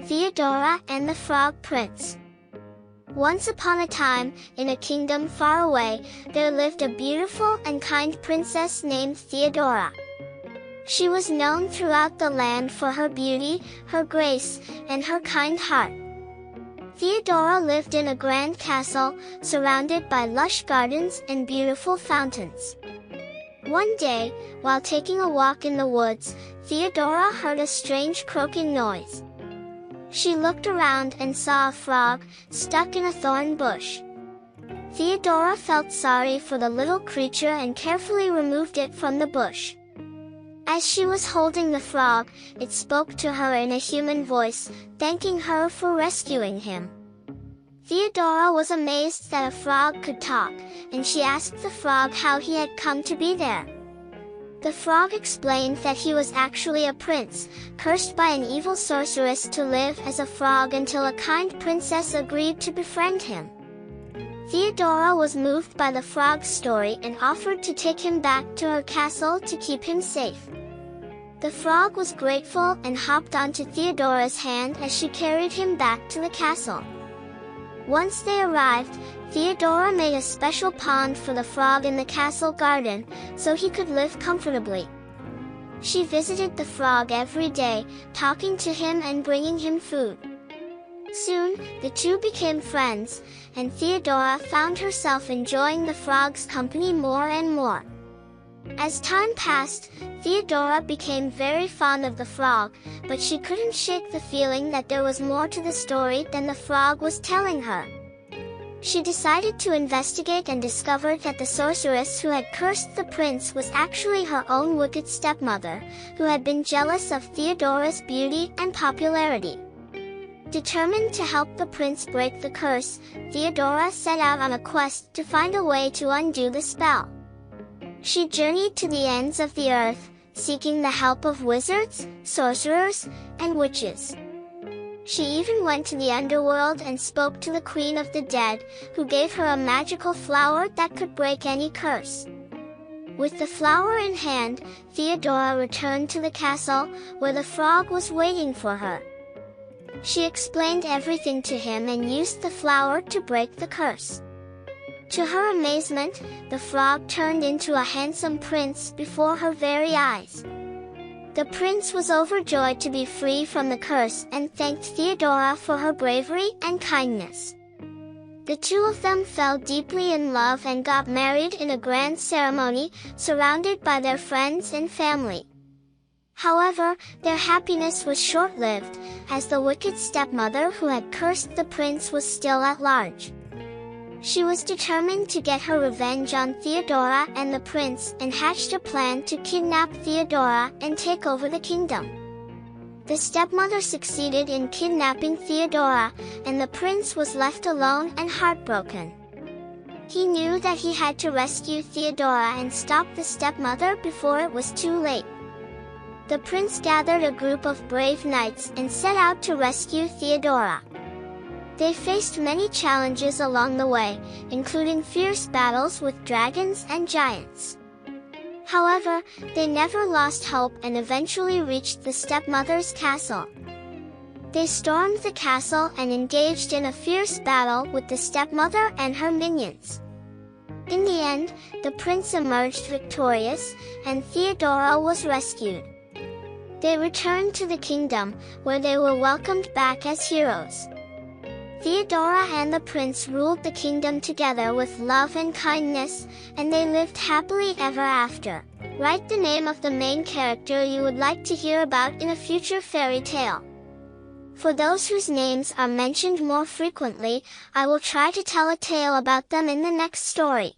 Theodora and the Frog Prince. Once upon a time, in a kingdom far away, there lived a beautiful and kind princess named Theodora. She was known throughout the land for her beauty, her grace, and her kind heart. Theodora lived in a grand castle, surrounded by lush gardens and beautiful fountains. One day, while taking a walk in the woods, Theodora heard a strange croaking noise. She looked around and saw a frog, stuck in a thorn bush. Theodora felt sorry for the little creature and carefully removed it from the bush. As she was holding the frog, it spoke to her in a human voice, thanking her for rescuing him. Theodora was amazed that a frog could talk, and she asked the frog how he had come to be there. The frog explained that he was actually a prince, cursed by an evil sorceress to live as a frog until a kind princess agreed to befriend him. Theodora was moved by the frog's story and offered to take him back to her castle to keep him safe. The frog was grateful and hopped onto Theodora's hand as she carried him back to the castle. Once they arrived, Theodora made a special pond for the frog in the castle garden, so he could live comfortably. She visited the frog every day, talking to him and bringing him food. Soon, the two became friends, and Theodora found herself enjoying the frog's company more and more. As time passed, Theodora became very fond of the frog, but she couldn't shake the feeling that there was more to the story than the frog was telling her. She decided to investigate and discovered that the sorceress who had cursed the prince was actually her own wicked stepmother, who had been jealous of Theodora's beauty and popularity. Determined to help the prince break the curse, Theodora set out on a quest to find a way to undo the spell. She journeyed to the ends of the earth, seeking the help of wizards, sorcerers, and witches. She even went to the underworld and spoke to the Queen of the Dead, who gave her a magical flower that could break any curse. With the flower in hand, Theodora returned to the castle, where the frog was waiting for her. She explained everything to him and used the flower to break the curse. To her amazement, the frog turned into a handsome prince before her very eyes. The prince was overjoyed to be free from the curse and thanked Theodora for her bravery and kindness. The two of them fell deeply in love and got married in a grand ceremony, surrounded by their friends and family. However, their happiness was short-lived, as the wicked stepmother who had cursed the prince was still at large. She was determined to get her revenge on Theodora and the prince and hatched a plan to kidnap Theodora and take over the kingdom. The stepmother succeeded in kidnapping Theodora, and the prince was left alone and heartbroken. He knew that he had to rescue Theodora and stop the stepmother before it was too late. The prince gathered a group of brave knights and set out to rescue Theodora. They faced many challenges along the way, including fierce battles with dragons and giants. However, they never lost hope and eventually reached the stepmother's castle. They stormed the castle and engaged in a fierce battle with the stepmother and her minions. In the end, the prince emerged victorious, and Theodora was rescued. They returned to the kingdom, where they were welcomed back as heroes. Theodora and the prince ruled the kingdom together with love and kindness, and they lived happily ever after. Write the name of the main character you would like to hear about in a future fairy tale. For those whose names are mentioned more frequently, I will try to tell a tale about them in the next story.